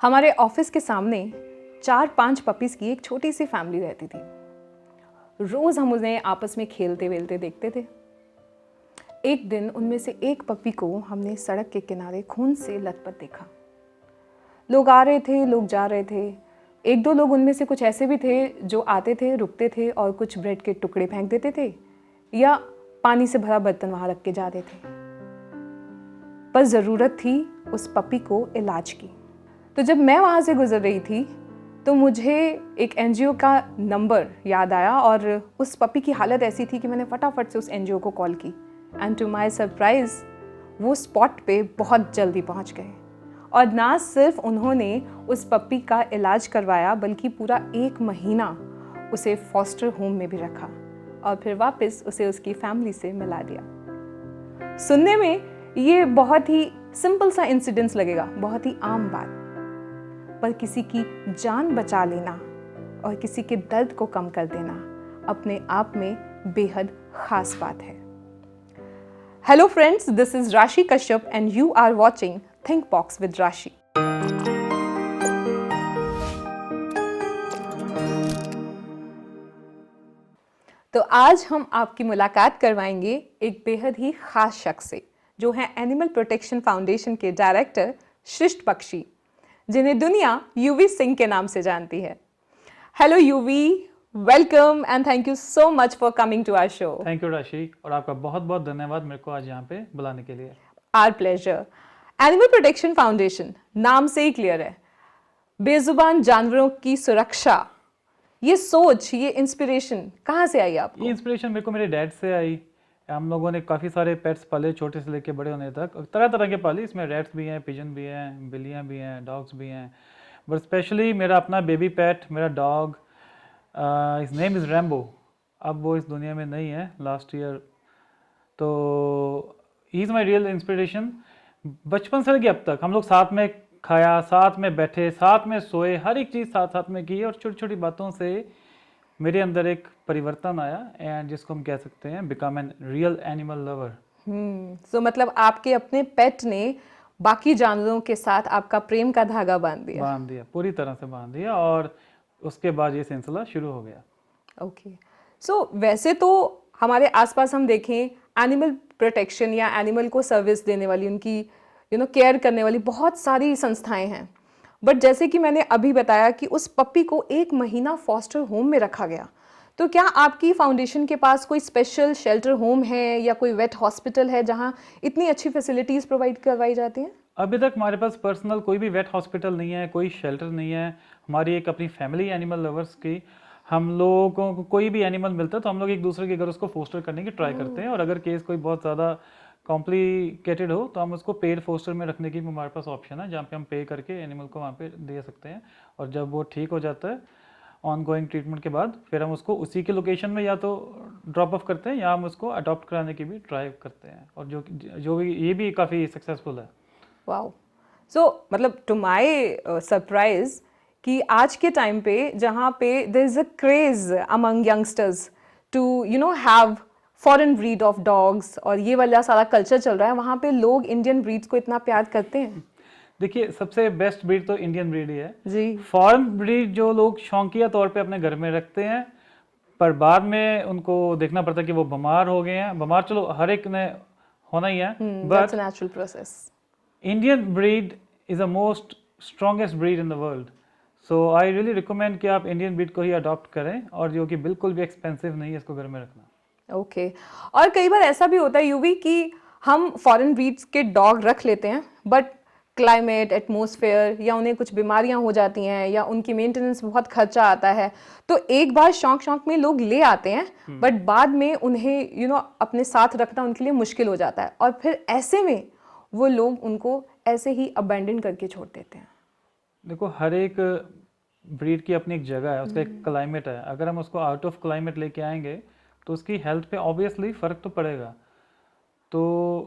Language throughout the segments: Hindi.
हमारे ऑफिस के सामने 4-5 पपीज़ की एक छोटी सी फैमिली रहती थी। रोज़ हम उन्हें आपस में खेलते वेलते देखते थे। एक दिन उनमें से एक पपी को हमने सड़क के किनारे खून से लथपथ देखा। लोग आ रहे थे, लोग जा रहे थे। एक दो लोग उनमें से कुछ ऐसे भी थे जो आते थे, रुकते थे और कुछ ब्रेड के टुकड़े फेंक देते थे या पानी से भरा बर्तन वहाँ रख के जाते थे। पर ज़रूरत थी उस पपी को इलाज की। तो जब मैं वहाँ से गुजर रही थी तो मुझे एक एनजीओ का नंबर याद आया और उस पपी की हालत ऐसी थी कि मैंने फटाफट से उस एनजीओ को कॉल की। एंड टू माय सरप्राइज़ वो स्पॉट पे बहुत जल्दी पहुँच गए और ना सिर्फ उन्होंने उस पपी का इलाज करवाया बल्कि पूरा 1 महीना उसे फॉस्टर होम में भी रखा और फिर वापस उसे उसकी फैमिली से मिला दिया। सुनने में ये बहुत ही सिंपल सा इंसिडेंस लगेगा, बहुत ही आम बात, पर किसी की जान बचा लेना और किसी के दर्द को कम कर देना अपने आप में बेहद खास बात है। Hello friends, this is Rashi Kashyap and you are watching Think Box with Rashi. तो आज हम आपकी मुलाकात करवाएंगे एक बेहद ही खास शख्स से, जो है एनिमल प्रोटेक्शन फाउंडेशन के डायरेक्टर शिष्ट बख्शी, जिन्हें दुनिया यूवी सिंह के नाम से जानती है। Hello Yuvi, welcome and thank you so much for coming to our show. Thank you Rashi, और आपका बहुत बहुत धन्यवाद मेरे को आज यहाँ पे बुलाने के लिए। Our pleasure. Animal protection Foundation नाम से ही क्लियर है, बेजुबान जानवरों की सुरक्षा। ये सोच, ये इंस्पिरेशन कहाँ से आई आपको? ये इंस्पिरेशन मेरे को मेरे डैड से आई। हम लोगों ने काफ़ी सारे पेट्स पाले, छोटे से लेके बड़े होने तक, तरह तरह के पाले। इसमें रैट्स भी हैं, पिजन भी हैं, बिल्लियाँ भी हैं, डॉग्स भी हैं, बट स्पेशली मेरा अपना बेबी पेट, मेरा dog, his name is Rambo. अब वो इस दुनिया में नहीं है, लास्ट ईयर। तो he is my real inspiration. बचपन से लेके अब तक हम लोग साथ में खाया, साथ में बैठे, साथ में सोए, हर एक चीज़ साथ साथ में की, और छोटी छोटी बातों से मेरे अंदर एक परिवर्तन आया, एंड जिसको हम कह सकते हैं become an real animal lover. So मतलब आपके अपने पेट ने बाकी जानवरों के साथ आपका प्रेम का धागा बांध दिया? पूरी तरह से बांध दिया, और उसके बाद ये सिलसिला शुरू हो गया। ओके। सो वैसे तो हमारे आसपास हम देखें, एनिमल प्रोटेक्शन या एनिमल को सर्विस देने वाली, उनकी केयर करने वाली बहुत सारी संस्थाएं हैं। बट जैसे कि मैंने अभी बताया कि उस पप्पी को 1 महीना फॉस्टर होम में रखा गया, तो क्या आपकी फाउंडेशन के पास कोई स्पेशल शेल्टर होम है या कोई वेट हॉस्पिटल है जहां इतनी अच्छी फैसिलिटीज़ प्रोवाइड करवाई जाती हैं? अभी तक हमारे पास पर्सनल कोई भी वेट हॉस्पिटल नहीं है, कोई शेल्टर नहीं है। हमारी एक अपनी फैमिली एनिमल लवर्स की, हम लोगों को कोई भी एनिमल मिलता है तो हम लोग एक दूसरे के घर उसको फोस्टर करने की ट्राई करते हैं, और अगर केस कोई बहुत ज़्यादा कॉम्प्लिकेटेड हो तो हम उसको पेड फोस्टर में रखने की भी हमारे पास ऑप्शन है, जहाँ पे हम पे करके एनिमल को वहाँ पे दे सकते हैं। और जब वो ठीक हो जाता है ऑन गोइंग ट्रीटमेंट के बाद, फिर हम उसको उसी के लोकेशन में या तो ड्रॉप ऑफ करते हैं या हम उसको अडॉप्ट कराने की भी ट्राई करते हैं, और जो भी ये भी काफ़ी सक्सेसफुल है। वाओ। सो मतलब टू माय सरप्राइज कि आज के टाइम पे जहाँ पे there is a craze among youngsters to have foreign breed of dogs, और ये वाला सारा कल्चर चल रहा है, वहाँ पे लोग इंडियन ब्रीड्स को इतना प्यार करते हैं। देखिए, सबसे बेस्ट ब्रीड तो इंडियन ब्रीड ही है जी। फॉरेन ब्रीड जो लोग शौकिया तौर पे अपने घर में रखते हैं, पर बाद में उनको देखना पड़ता है कि वो बीमार हो गए हैं। बीमार चलो हर एक ने होना ही है, but natural process. Indian breed is the most strongest breed in the world. So I really recommend कि आप इंडियन ब्रीड को ही अडॉप्ट करें, और जो कि बिल्कुल भी एक्सपेंसिव नहीं है इसको घर में रखना। ओके। और कई बार ऐसा भी होता है यूवी कि हम फॉरेन ब्रीड्स के डॉग रख लेते हैं, बट क्लाइमेट, एटमॉस्फेयर या उन्हें कुछ बीमारियां हो जाती हैं या उनकी मेंटेनेंस बहुत खर्चा आता है, तो एक बार शौक में लोग ले आते हैं, बट बाद में उन्हें अपने साथ रखना उनके लिए मुश्किल हो जाता है, और फिर ऐसे में वो लोग उनको ऐसे ही अबैंडन करके छोड़ देते हैं। देखो, हर एक ब्रीड की अपनी एक जगह है, उसका एक क्लाइमेट है। अगर हम उसको आउट ऑफ क्लाइमेट लेके आएंगे तो उसकी हेल्थ पे ऑब्वियसली फ़र्क तो पड़ेगा। तो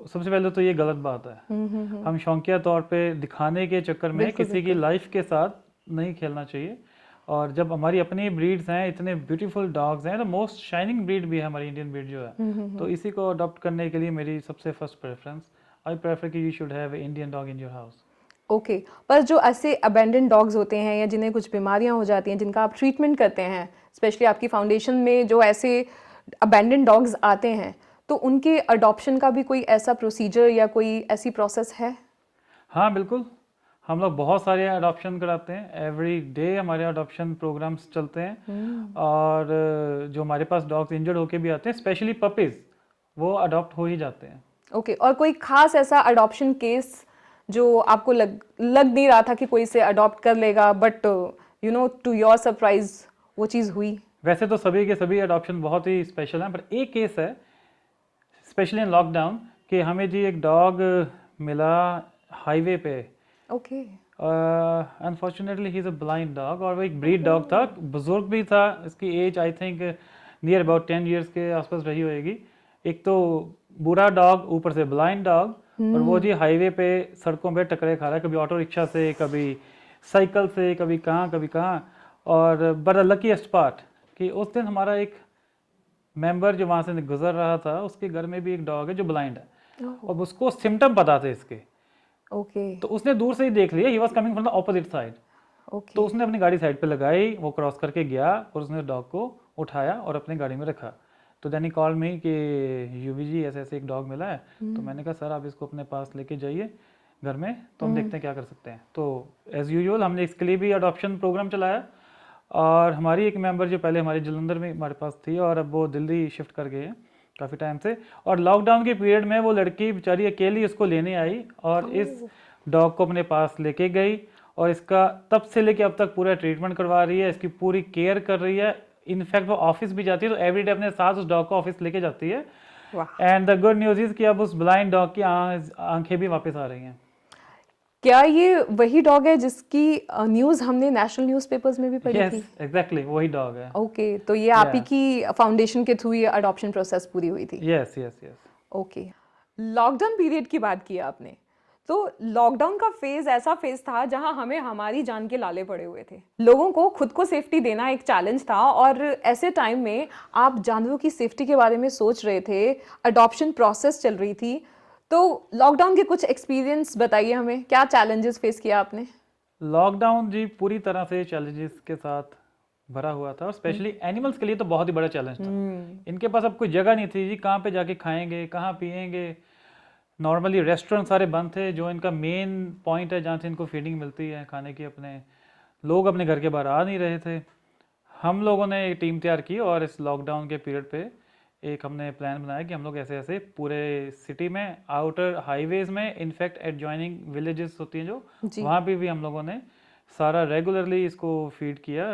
सबसे पहले तो ये गलत बात है। हम शौकिया तौर पे दिखाने के चक्कर में किसी की लाइफ के साथ नहीं खेलना चाहिए। और जब हमारी अपनी ब्रीड्स हैं, इतने ब्यूटीफुल डॉग्स हैं, तो मोस्ट शाइनिंग ब्रीड भी है हमारी इंडियन ब्रीड जो है, तो इसी को अडॉप्ट करने के लिए मेरी सबसे फर्स्ट प्रेफरेंस, आई प्रेफर कि you should have Indian dog in your house. Okay पर जो ऐसे अबेंडन डॉग्स होते हैं या जिन्हें कुछ बीमारियां हो जाती हैं जिनका आप ट्रीटमेंट करते हैं, स्पेशली आपकी फाउंडेशन में जो ऐसे अबेंडन डॉग्स आते हैं, तो उनके अडॉप्शन का भी कोई ऐसा प्रोसीजर या कोई ऐसी प्रोसेस है? हाँ बिल्कुल, हम लोग बहुत सारे अडॉप्शन कराते हैं। एवरी डे हमारे अडॉप्शन प्रोग्राम्स चलते हैं। और जो हमारे पास डॉग्स इंजर्ड होके भी आते हैं, स्पेशली पपीज़, वो अडॉप्ट हो ही जाते हैं। ओके और कोई खास ऐसा अडॉप्शन केस जो आपको लग नहीं रहा था कि कोई इसे अडॉप्ट कर लेगा, but you know to your surprise वो चीज़ हुई? वैसे तो सभी के सभी अडॉप्शन बहुत ही स्पेशल हैं, पर एक केस है स्पेशली इन लॉकडाउन कि हमें जी एक डॉग मिला हाईवे पे। Okay unfortunately he is a blind dog, और वो एक ब्रीड डॉग था, बुजुर्ग भी था। इसकी age I think near about 10 years के आसपास रही होएगी। एक तो बूढ़ा डॉग, ऊपर से ब्लाइंड डॉग, और वो जी हाईवे पे सड़कों पे टकरे खा रहा है, कभी ऑटो रिक्शा से, कभी साइकिल से, कभी कहाँ कभी कहाँ। और बड़ा लकीएस्ट पार्ट कि उस दिन हमारा एक मेंबर जो वहाँ से गुजर रहा था, उसके घर में भी एक डॉग है जो ब्लाइंड है, और उसको सिम्टम पता थे इसके। ओके तो उसने दूर से ही देख लिया, he was coming from the opposite side. Okay तो उसने अपनी गाड़ी साइड पे लगाई, वो क्रॉस करके गया और उसने डॉग को उठाया और अपनी गाड़ी में रखा। तो देन ही कॉल मी कि यूवी जी ऐसे ऐसे एक डॉग मिला है। तो मैंने कहा सर आप इसको अपने पास लेके जाइए घर में, तो हम देखते हैं क्या कर सकते हैं। तो एज़ यूजुअल हमने इसके लिए भी अडॉप्शन प्रोग्राम चलाया, और हमारी एक मेंबर जो पहले हमारे जलंधर में हमारे पास थी, और अब वो दिल्ली शिफ्ट कर गए हैं काफ़ी टाइम से। और लॉकडाउन के पीरियड में वो लड़की बेचारी अकेली उसको लेने आई और इस डॉग को अपने पास लेके गई, और इसका तब से लेके अब तक पूरा ट्रीटमेंट करवा रही है, इसकी पूरी केयर कर रही है। इनफैक्ट वो ऑफिस भी जाती है, तो एवरीडे अपने साथ उस डॉग को ऑफिस लेके जाती है। And the good news is कि अब उस ब्लाइंड डॉग की आंखें भी वापस आ रही हैं। क्या ये वही डॉग है जिसकी न्यूज़ हमने नेशनल न्यूज़पेपर्स में भी पढ़ी थी? यस एग्जैक्टली वही डॉग है। ओके तो ये आप ही की फाउंडेशन के थ्रू ये अडॉप्शन प्रोसेस पूरी हुई थी? Yes yes yes. Okay lockdown period की बात की आपने, तो लॉकडाउन का फेज ऐसा फेज था जहां हमें हमारी जान के लाले पड़े हुए थे। लोगों को खुद को सेफ्टी देना एक चैलेंज था, और ऐसे टाइम में आप जानवरों की सेफ्टी के बारे में सोच रहे थे, अडॉप्शन प्रोसेस चल रही थी। तो लॉकडाउन के कुछ एक्सपीरियंस बताइए हमें, क्या चैलेंजेस फेस किया आपने? लॉकडाउन जी पूरी तरह से चैलेंजेस के साथ भरा हुआ था, और स्पेशली एनिमल्स के लिए तो बहुत ही बड़ा चैलेंज था। इनके पास अब कोई जगह नहीं थी जी, कहाँ पे जाके खाएंगे, कहाँ पिएंगे। नॉर्मली रेस्टोरेंट सारे बंद थे, जो इनका मेन पॉइंट है जहाँ से इनको फीडिंग मिलती है खाने की। अपने लोग अपने घर के बाहर आ नहीं रहे थे। हम लोगों ने एक टीम तैयार की, और इस लॉकडाउन के पीरियड पे एक हमने प्लान बनाया कि हम लोग ऐसे ऐसे पूरे सिटी में, आउटर हाईवेज में, इनफैक्ट एडजॉइनिंग विलेजेस होती हैं जो, वहाँ पे भी हम लोगों ने सारा रेगुलरली इसको फीड किया।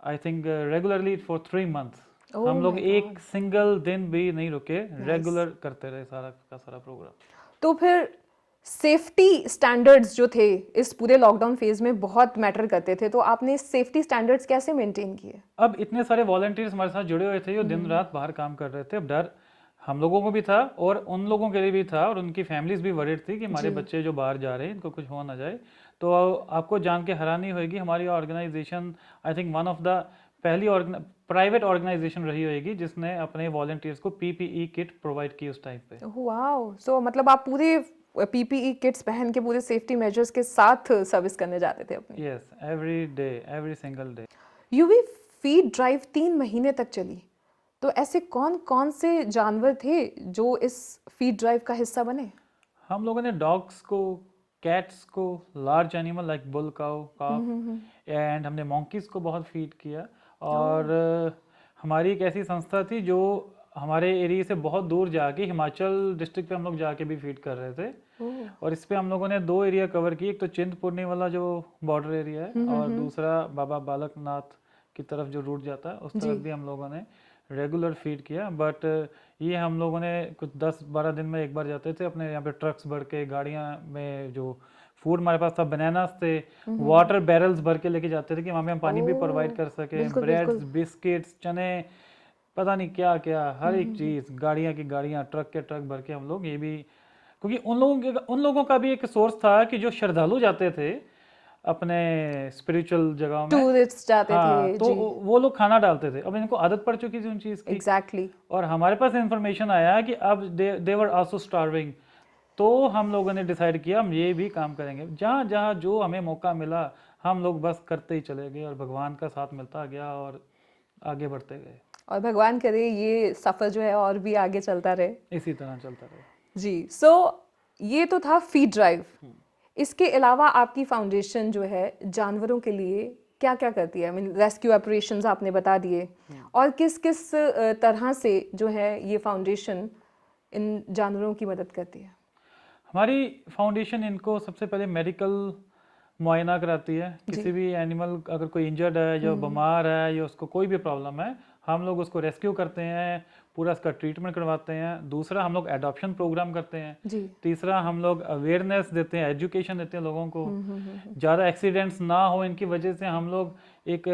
I think regularly for 3 months हम लोग एक सिंगल दिन भी नहीं रुके, रेगुलर करते रहे सारा का सारा प्रोग्राम। तो फिर सेफ्टी स्टैंडर्ड्स जो थे इस पूरे लॉकडाउन फेज में बहुत मैटर करते थे, तो आपने सेफ्टी स्टैंडर्ड्स कैसे मेंटेन किए? अब इतने सारे वॉलंटियर्स हमारे साथ जुड़े हुए थे जो दिन रात बाहर काम कर रहे थे। अब डर हम लोगों को भी था और उन लोगों के लिए भी था, और उनकी फैमिलीज भी वरीड थी कि हमारे बच्चे जो बाहर जा रहे हैं इनको कुछ हो ना जाए। तो आपको जान के हैरानी होगी, हमारी organisation I think one of the पहली प्राइवेट ऑर्गेनाइजेशन रही होगी जिसने अपने वॉलंटियर्स को पीपीई किट प्रोवाइड की उस टाइम पे। वाओ, सो मतलब आप पूरे पीपीई किट्स पहन के पूरे सेफ्टी मेजर्स के साथ सर्विस करने जाते थे अपनी? Yes, every day, every single day. UV feed drive 3 महीने तक चली, तो ऐसे कौन कौन से जानवर थे जो इस फीड ड्राइव का हिस्सा बने? हम लोगों ने डॉग्स को, कैट्स को, large animal like bull cow, calf, and हमने मंकीज को बहुत फीड किया। और हमारी एक ऐसी संस्था थी जो हमारे एरिया से बहुत दूर जाके हिमाचल डिस्ट्रिक्ट पे हम लोग जाके भी फीड कर रहे थे। और इस पे हम लोगों ने 2 एरिया कवर किए, एक तो चिंतपूर्णी वाला जो बॉर्डर एरिया है, और दूसरा बाबा बालकनाथ की तरफ जो रूट जाता है उस तरफ भी हम लोगों ने रेगुलर फीड किया। बट ये हम लोगों ने कुछ 10-12 दिन में एक बार जाते थे, अपने यहाँ पे ट्रक्स भर के, गाड़ियाँ में जो फूड हमारे पास था, बनानास थे, वाटर बैरल्स भर के लेके जाते थे कि वहाँ पे हम पानी भी प्रोवाइड कर सके, ब्रेड्स, बिस्किट्स, चने, पता नहीं क्या क्या, हर एक चीज़, गाड़ियाँ की गाड़ियाँ, ट्रक के ट्रक भर के हम लोग, ये भी क्योंकि उन लोगों का भी एक सोर्स था कि जो श्रद्धालु जाते थे अपने स्पिरिचुअल जगहों में, टूरिस्ट जाते थे, तो वो लोग खाना डालते थे। अब इनको आदत पड़ चुकी थी उन चीज़ की। एग्जैक्टली। और हमारे पास इंफॉर्मेशन आया कि अब दे वर आल्सो स्टार्विंग, तो हम लोगों ने डिसाइड किया हम ये भी काम करेंगे। जहाँ जहाँ जो हमें मौका मिला हम लोग बस करते ही चले गए और भगवान का साथ मिलता गया और आगे बढ़ते गए। और भगवान करे ये सफ़र जो है और भी आगे चलता रहे। इसी तरह चलता रहे। जी, ये तो था फीड ड्राइव। इसके अलावा आपकी फाउंडेशन जो है जानवरों के लिए क्या क्या करती है? रेस्क्यू ऑपरेशंस आपने बता दिए, और किस किस तरह से जो है ये फाउंडेशन इन जानवरों की मदद करती है? हमारी फाउंडेशन इनको सबसे पहले मेडिकल मुआयना कराती है। किसी भी एनिमल अगर कोई इंजर्ड है या बीमार है या उसको कोई भी प्रॉब्लम है, हम लोग उसको रेस्क्यू करते हैं, पूरा उसका ट्रीटमेंट करवाते हैं। दूसरा हम लोग एडॉप्शन प्रोग्राम करते हैं। जी। तीसरा हम लोग अवेयरनेस देते हैं, एजुकेशन देते हैं लोगों को। ज़्यादा एक्सीडेंट्स ना हो इनकी वजह से हम लोग एक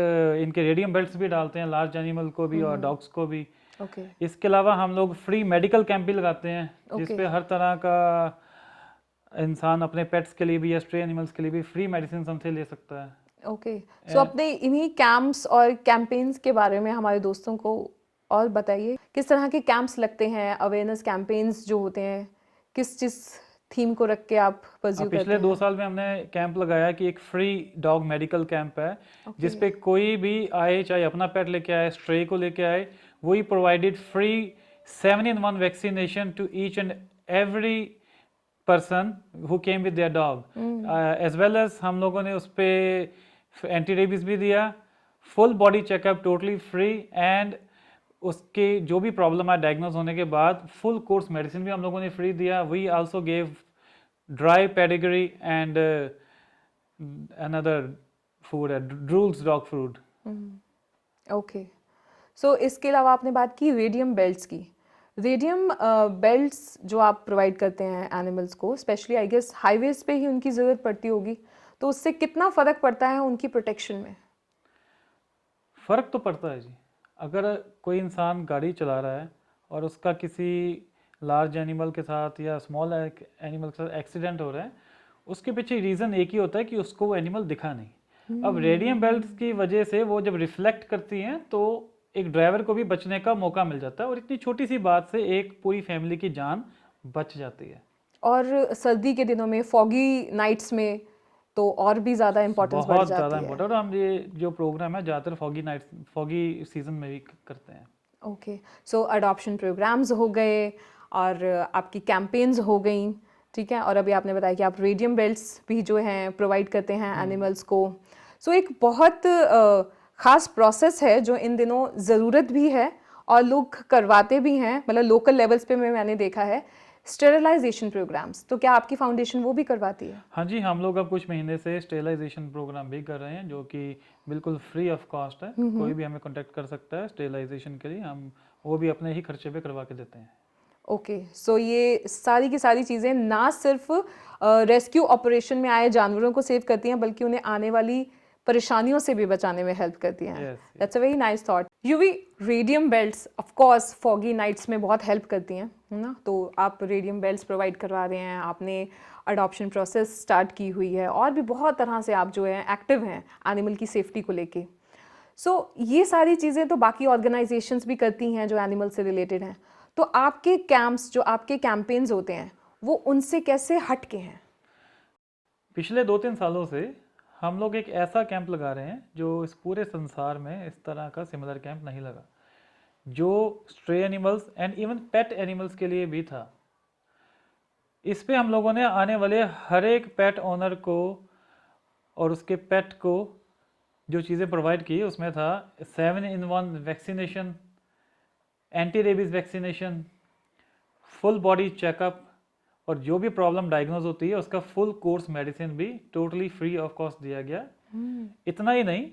इनके रेडियम बेल्ट्स भी डालते हैं, लार्ज एनिमल को भी और डॉग्स को भी। इसके अलावा हम लोग फ्री मेडिकल कैंप भी लगाते हैं, जिसपे हर तरह का इंसान अपने पेट्स के लिए भी या स्ट्रे एनिमल्स के लिए भी फ्री मेडिसिन हमसे ले सकता है। ओके, सो अपने इन्हीं कैंप्स और कैंपेन्स के बारे में हमारे दोस्तों को और बताइए, किस तरह के कैंप्स लगते हैं, अवेयरनेस कैंपेन्स जो होते हैं, किस चीज़ थीम को रख के आप परस्यू करते हैं? पिछले 2 साल में हमने कैंप लगाया कि एक फ्री डॉग मेडिकल कैंप है, जिसपे कोई भी आए, चाहे अपना पेट लेके आए, स्ट्रे को लेके आए, वही provided free 7-in-1 vaccination to each and every person who came with their dog, as well as हम लोगों ने उस पर एंटी रेबीज भी दिया, full body checkup totally free, and उसके जो भी प्रॉब्लम है डायग्नोज होने के बाद फुल कोर्स मेडिसिन भी हम लोगों ने फ्री दिया। We also gave dry Pedigree and another food है, Drools dog food. Okay, so इसके अलावा आपने बात की रेडियम बेल्ट्स की। रेडियम बेल्ट्स जो आप प्रोवाइड करते हैं एनिमल्स को, स्पेशली आई गेस हाईवेज पे ही उनकी ज़रूरत पड़ती होगी, तो उससे कितना फ़र्क पड़ता है उनकी प्रोटेक्शन में? फ़र्क तो पड़ता है जी। अगर कोई इंसान गाड़ी चला रहा है और उसका किसी लार्ज एनिमल के साथ या स्मॉल एनिमल के साथ एक्सीडेंट हो रहा है, उसके पीछे रीज़न एक ही होता है कि उसको वो एनिमल दिखा नहीं। अब रेडियम बेल्ट्स की वजह से वो जब रिफ्लेक्ट करती हैं तो एक ड्राइवर को भी बचने का मौका मिल जाता है, और इतनी छोटी सी बात से एक पूरी फैमिली की जान बच जाती है। और सर्दी के दिनों में, फॉगी नाइट्स में तो और भी ज़्यादा इम्पोर्टेंस बढ़ जाती है। बहुत ज़्यादा इम्पोर्टेंट, और हम ये जो प्रोग्राम है ज़्यादातर फॉगी नाइट्स, फॉगी सीजन में भी करते हैं। ओके, सो अडॉप्शन प्रोग्राम्स हो गए और आपकी कैंपेन्स हो गई, ठीक है, और अभी आपने बताया कि आप रेडियम बेल्ट्स भी जो हैं प्रोवाइड करते हैं एनिमल्स को। सो एक बहुत ख़ास प्रोसेस है जो इन दिनों ज़रूरत भी है और लोग करवाते भी हैं, मतलब लोकल लेवल्स पे मैंने देखा है, स्टेरिलाइजेशन प्रोग्राम्स। तो क्या आपकी फाउंडेशन वो भी करवाती है? हाँ जी, हम लोग अब कुछ महीने से स्टेरिलाइजेशन प्रोग्राम भी कर रहे हैं, जो कि बिल्कुल फ्री ऑफ कॉस्ट है। कोई भी हमें कांटेक्ट कर सकता है स्टेरिलाइजेशन के लिए, हम वो भी अपने ही खर्चे पे करवा के देते हैं। ओके, सो ये सारी की सारी चीज़ें ना सिर्फ रेस्क्यू ऑपरेशन में आए जानवरों को सेव करती हैं, बल्कि उन्हें आने वाली परेशानियों से भी बचाने में हेल्प करती हैं। That's a very nice thought. Yuvi radium belts of course foggy nights में बहुत हेल्प करती हैं, है ना? तो आप रेडियम बेल्ट्स प्रोवाइड करवा रहे हैं, आपने अडॉप्शन प्रोसेस स्टार्ट की हुई है, और भी बहुत तरह से आप जो है एक्टिव हैं एनिमल की सेफ्टी को लेके। सो ये सारी चीज़ें तो बाकी ऑर्गेनाइजेशंस भी करती हैं जो एनिमल से रिलेटेड हैं। तो आपके कैंप्स, जो आपके कैंपेन्स होते हैं, वो उनसे कैसे हट के हैं? पिछले 2-3 सालों से हम लोग एक ऐसा कैंप लगा रहे हैं जो इस पूरे संसार में इस तरह का सिमिलर कैंप नहीं लगा, जो stray animals and even pet animals के लिए भी था। इस पे हम लोगों ने आने वाले हर एक पेट ओनर को और उसके पेट को जो चीज़ें प्रोवाइड की, उसमें था 7-in-1 vaccination, anti rabies vaccination, full body checkup, और जो भी प्रॉब्लम डायग्नोज होती है उसका फुल कोर्स मेडिसिन भी टोटली फ्री ऑफ कॉस्ट दिया गया। इतना ही नहीं,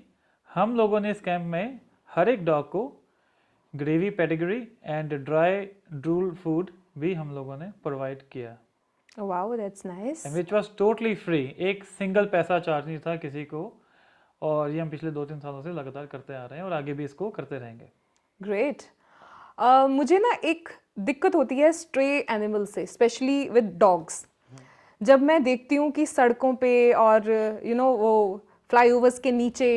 हम लोगों ने इस कैंप में हर एक डॉग को gravy pedigree and dry drool food भी हम लोगों ने प्रोवाइड किया। Wow, that's nice. Which was totally free, एक सिंगल पैसा चार्ज नहीं था किसी को, और ये हम पिछले 2-3 सालों से लगातार करते आ रहे हैं और आगे भी इसको करते रहेंगे। ग्रेट। मुझे ना एक दिक्कत होती है स्ट्रे एनिमल से, स्पेशली विद डॉग्स। जब मैं देखती हूँ कि सड़कों पे और वो फ्लाईओवर्स के नीचे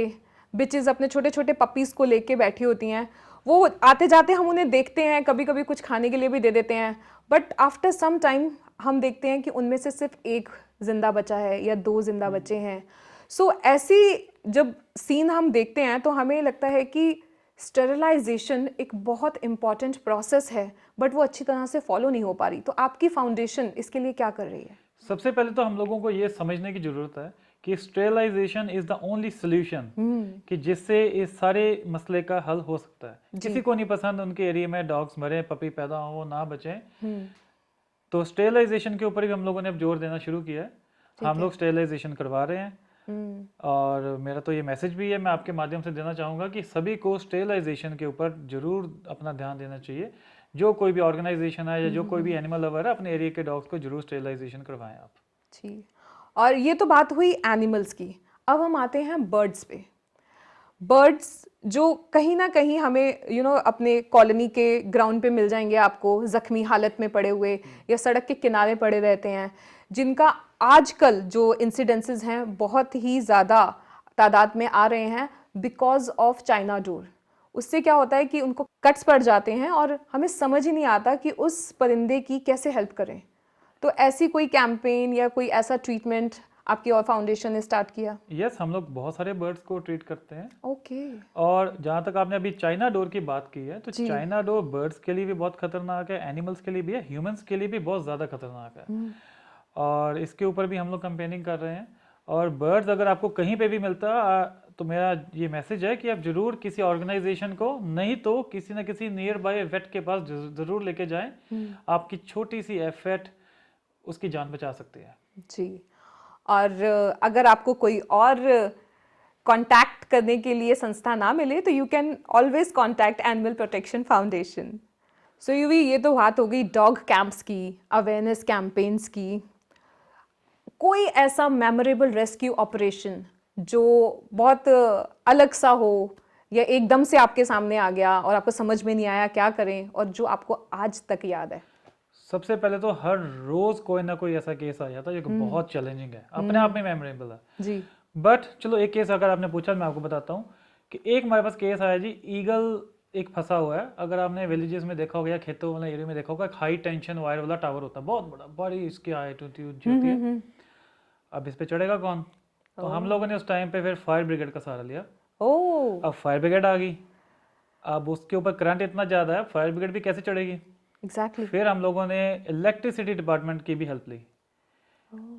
बिचेस अपने छोटे छोटे पपीज़ को लेके बैठी होती हैं, वो आते जाते हम उन्हें देखते हैं, कभी कभी कुछ खाने के लिए भी दे देते हैं, बट आफ्टर सम टाइम हम देखते हैं कि उनमें से सिर्फ एक जिंदा बचा है या 2 जिंदा बचे हैं। सो ऐसी जब सीन हम देखते हैं तो हमें लगता है कि स्टेरिलाइजेशन एक बहुत इम्पॉर्टेंट प्रोसेस है, बट वो अच्छी तरह से फॉलो नहीं हो पा रही। तो आपकी फाउंडेशन इसके लिए क्या कर रही है? सबसे पहले तो हम लोगों को ये समझने की जरूरत है कि sterilisation is the only solution कि जिससे इस सारे मसले का हल हो सकता है। किसी को नहीं पसंद उनके एरिया में डॉग्स मरे, पपी पैदा हो ना बचे, तो स्टेरिलाइजेशन के ऊपर ही हम लोगों ने अब जोर देना शुरू किया है। हम लोग स्टेरिलाइजेशन करवा रहे हैं और मेरा तो ये मैसेज भी है, मैं आपके माध्यम से देना चाहूँगा कि सभी को स्टेरिलाइजेशन के ऊपर जरूर अपना ध्यान देना चाहिए। जो कोई भी ऑर्गेनाइजेशन है या जो कोई भी एनिमल लवर है, अपने एरिया के डॉग्स को जरूर स्टेरिलाइजेशन करवाएं आप। जी, और ये तो बात हुई एनिमल्स की। अब हम आते हैं बर्ड्स पे। बर्ड्स जो कहीं ना कहीं हमें अपने कॉलोनी के ग्राउंड पे मिल जाएंगे आपको, जख्मी हालत में पड़े हुए या सड़क के किनारे पड़े रहते हैं, जिनका आजकल जो इंसिडेंसेस हैं बहुत ही ज़्यादा तादाद में आ रहे हैं बिकॉज ऑफ चाइना डोर। उससे क्या होता है कि उनको कट्स पड़ जाते हैं और हमें समझ ही नहीं आता कि उस परिंदे की कैसे हेल्प करें। तो ऐसी कोई कैंपेन या कोई ऐसा ट्रीटमेंट आपकी और फाउंडेशन ने स्टार्ट किया? यस, हम लोग बहुत सारे बर्ड्स को ट्रीट करते हैं। ओके। और जहाँ तक आपने अभी चाइना डोर की बात की है, तो चाइना डोर बर्ड्स के लिए भी बहुत खतरनाक है, एनिमल्स के लिए भी है, ह्यूमंस के लिए भी बहुत ज़्यादा खतरनाक है। और इसके ऊपर भी हम लोग कैंपेनिंग कर रहे हैं। और बर्ड्स अगर आपको कहीं पे भी मिलता तो मेरा ये मैसेज है कि आप जरूर किसी ऑर्गेनाइजेशन को, नहीं तो किसी न किसी नियर बाय वेट के पास जरूर लेके जाएं। आपकी छोटी सी एफर्ट उसकी जान बचा सकती है। जी। और अगर आपको कोई और कांटेक्ट करने के लिए संस्था ना मिले तो you can always contact animal protection foundation. So ये तो बात हो गई डॉग कैंप्स की, अवेयरनेस कैंपेन्स की। कोई ऐसा मेमोरेबल रेस्क्यू ऑपरेशन जो बहुत अलग सा हो या एकदम से आपके सामने आ गया और आपको समझ में नहीं आया क्या करें, और जो आपको आज तक याद है? सबसे पहले तो हर रोज कोई ना कोई ऐसा केस आ जाता है जो बहुत चैलेंजिंग है, अपने आप में मेमोरेबल है जी। बट चलो एक केस अगर आपने पूछा मैं आपको बताता हूँ कि एक हमारे पास केस आया जी, ईगल एक फंसा हुआ है। अगर आपने विलेजेस में देखा होगा या खेतों वाले एरिया में देखा होगा, एक हाई टेंशन वायर वाला टावर होता है, बहुत बड़ा, बड़ी इसकी हाइट होती है। अब इस पे चढ़ेगा कौन? तो हम लोगों ने उस टाइम पे फिर फायर ब्रिगेड का सहारा लिया। अब फायर ब्रिगेड आ गई, अब उसके ऊपर करंट इतना ज़्यादा है, फायर ब्रिगेड भी कैसे चढ़ेगी? एग्जैक्टली। फिर हम लोगों ने इलेक्ट्रिसिटी डिपार्टमेंट की भी हेल्प ली।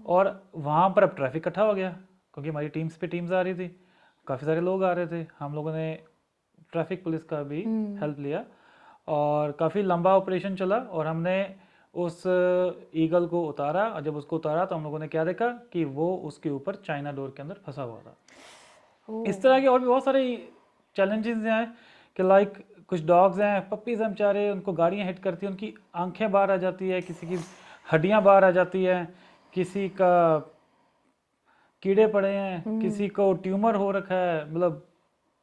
और वहाँ पर अब ट्रैफिक इकट्ठा हो गया क्योंकि हमारी टीम्स आ रही थी, काफ़ी सारे लोग आ रहे थे। हम लोगों ने ट्रैफिक पुलिस का भी हेल्प लिया और काफ़ी लंबा ऑपरेशन चला और हमने उस ईगल को उतारा। और जब उसको उतारा तो हम लोगों ने क्या देखा कि वो उसके ऊपर चाइना डोर के अंदर फंसा हुआ था। इस तरह के और भी बहुत सारे चैलेंजेस हैं कि लाइक कुछ डॉग्स हैं, पपीज़ हैं बेचारे, उनको गाड़ियाँ हिट करती हैं, उनकी आंखें बाहर आ जाती है, किसी की हड्डियाँ बाहर आ जाती हैं, किसी का कीड़े पड़े हैं, किसी को ट्यूमर हो रखा है। मतलब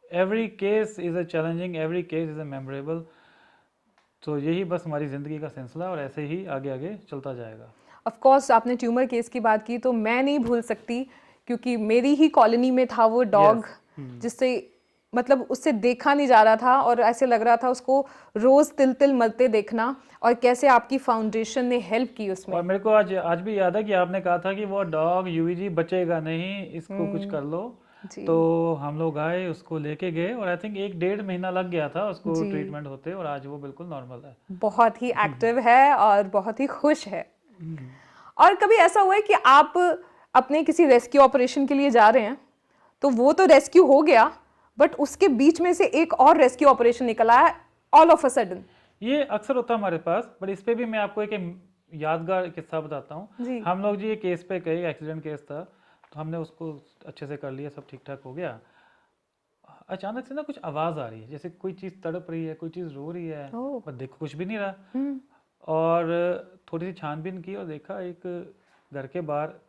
every case is a challenging, every case is a memorable. तो यही बस हमारी ज़िंदगी का सिलसिला और ऐसे ही आगे आगे चलता जाएगा। ऑफ कोर्स आपने ट्यूमर केस की बात की तो मैं नहीं भूल सकती, क्योंकि मेरी ही कॉलोनी में था वो डॉग जिससे मतलब उससे देखा नहीं जा रहा था और ऐसे लग रहा था उसको रोज़ तिल तिल मलते देखना, और कैसे आपकी फाउंडेशन ने हेल्प की उसमें। और मेरे को आज भी याद है कि आपने कहा था कि वो डॉग यूवीजी बचेगा नहीं, इसको कुछ कर लो। तो हम लोग आए, उसको लेके गए और आई थिंक 1-1.5 महीना लग गया था उसको ट्रीटमेंट होते, और आज वो बिल्कुल नॉर्मल है, बहुत ही एक्टिव है और बहुत ही खुश है। और कभी ऐसा हुआ है कि आप अपने किसी रेस्क्यू ऑपरेशन के लिए जा रहे हैं तो वो तो रेस्क्यू हो गया, बट उसके बीच में से एक और रेस्क्यू ऑपरेशन निकला है ऑल ऑफ अ सडन? ये अक्सर होता है हमारे पास, बट इस पे भी मैं आपको एक यादगार किस्सा बताता हूँ। हम लोग जी एक केस पे गए, एक्सीडेंट केस था, तो हमने उसको अच्छे से कर लिया, सब ठीक ठाक हो गया। अचानक से ना कुछ आवाज़ आ रही है, जैसे कोई चीज़ तड़प रही है, कोई चीज़ रो रही है, पर देखो कुछ भी नहीं रहा। और थोड़ी सी छानबीन की और देखा एक घर के बाहर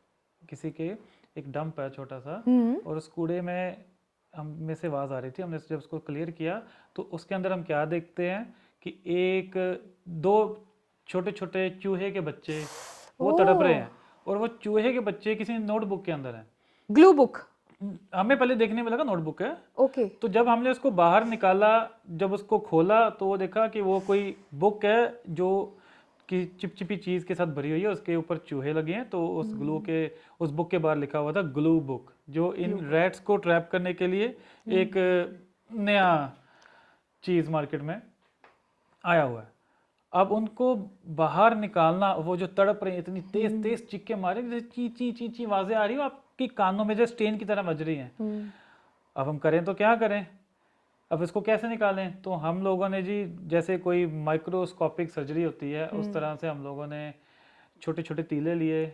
किसी के एक डंप है छोटा सा, और उस कूड़े में हम में से आवाज़ आ रही थी। हमने जब उसको क्लियर किया तो उसके अंदर हम क्या देखते हैं कि 1-2 छोटे छोटे चूहे के बच्चे वो तड़प रहे हैं, और वो चूहे के बच्चे किसी नोटबुक के अंदर हैं। Glue book? हमें पहले देखने में लगा नोटबुक है। ओके। तो जब हमने उसको बाहर निकाला, जब उसको खोला तो वो देखा कि वो कोई बुक है जो की चिपचिपी चीज़ के साथ भरी हुई है, उसके ऊपर चूहे लगे हैं, तो उस ग्लू के उस बुक के बाहर लिखा हुआ था ग्लू बुक, जो इन रैट्स को ट्रैप करने के लिए एक नया चीज़ मार्केट में आया हुआ है। अब उनको बाहर निकालना, वो जो तड़प रहे हैं, इतनी तेज तेज चिक्के मारे जैसे ची ची ची ची आवाजें आ रही हो आपकी कानों में, जो स्टेन की तरह बज रही हैं। अब हम करें तो क्या करें, अब इसको कैसे निकालें? तो हम लोगों ने जी, जैसे कोई माइक्रोस्कोपिक सर्जरी होती है उस तरह से हम लोगों ने छोटे छोटे तीले लिए,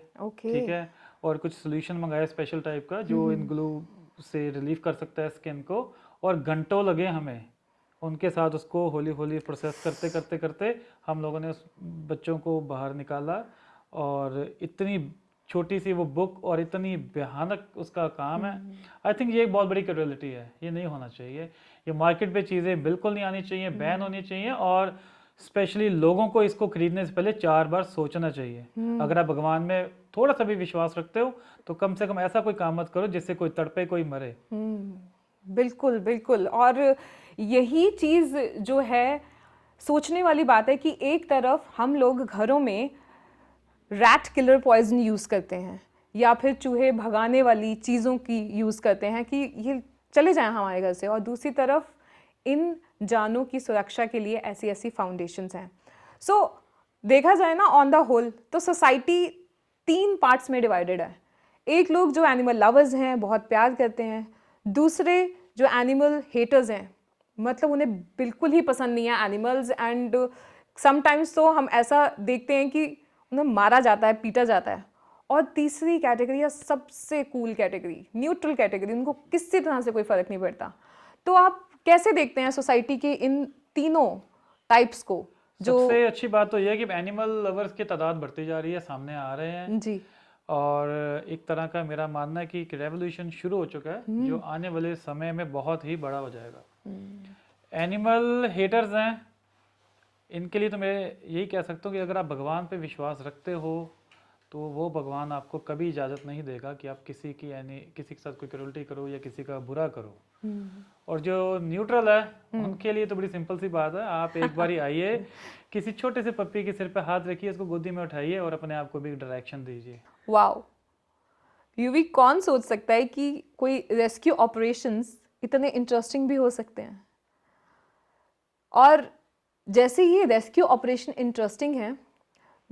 ठीक है, और कुछ सोल्यूशन मंगाया स्पेशल टाइप का जो इन ग्लू से रिलीफ कर सकता है स्किन को, और घंटों लगे हमें उनके साथ उसको होली होली प्रोसेस करते करते करते हम लोगों ने उस बच्चों को बाहर निकाला। और इतनी छोटी सी वो बुक और इतनी भयानक उसका काम है। आई थिंक ये एक बहुत बड़ी क्रूएलिटी है, ये नहीं होना चाहिए। ये मार्केट पे चीज़ें बिल्कुल नहीं आनी चाहिए, बैन होनी चाहिए, और स्पेशली लोगों को इसको खरीदने से पहले 4 बार सोचना चाहिए। अगर आप भगवान में थोड़ा सा भी विश्वास रखते हो तो कम से कम ऐसा कोई काम मत करो जिससे कोई तड़पे, कोई मरे। बिल्कुल बिल्कुल। और यही चीज़ जो है सोचने वाली बात है कि एक तरफ हम लोग घरों में रैट किलर पॉइजन यूज़ करते हैं या फिर चूहे भगाने वाली चीज़ों की यूज़ करते हैं कि ये चले जाएं हमारे घर से, और दूसरी तरफ इन जानों की सुरक्षा के लिए ऐसी ऐसी फाउंडेशंस हैं। सो देखा जाए ना, ऑन द होल तो सोसाइटी 3 पार्ट्स में डिवाइडेड है। एक लोग जो एनिमल लवर्स हैं, बहुत प्यार करते हैं। दूसरे जो एनिमल हेटर्स हैं, मतलब उन्हें बिल्कुल ही पसंद नहीं है एनिमल्स, एंड समटाइम्स तो हम ऐसा देखते हैं कि उन्हें मारा जाता है, पीटा जाता है। और तीसरी कैटेगरी है सबसे कूल कैटेगरी, न्यूट्रल कैटेगरी, उनको किसी तरह से कोई फ़र्क नहीं पड़ता। तो आप कैसे देखते हैं सोसाइटी के इन तीनों टाइप्स को? जो सबसे अच्छी बात तो यह है कि एनिमल लवर्स की तादाद बढ़ती जा रही है, सामने आ रहे हैं जी। और एक तरह का मेरा मानना है कि एक रेवोल्यूशन शुरू हो चुका है जो आने वाले समय में बहुत ही बड़ा हो जाएगा। एनिमल हेटर्स हैं, इनके लिए तो मैं यही कह सकता हूँ कि अगर आप भगवान पे विश्वास रखते हो तो वो भगवान आपको कभी इजाज़त नहीं देगा कि आप किसी के साथ कोई क्रूरल्टी करो या किसी का बुरा करो। और जो न्यूट्रल है उनके लिए तो बड़ी सिंपल सी बात है, आप एक बारी आइए, किसी छोटे से पप्पी के सिर पे हाथ रखिए, उसको गोदी में उठाइए और अपने आप को भी डायरेक्शन दीजिए। वाओ, यूवी, कौन सोच सकता है कि कोई रेस्क्यू ऑपरेशंस इतने इंटरेस्टिंग भी हो सकते हैं। और जैसे ये रेस्क्यू ऑपरेशन इंटरेस्टिंग है,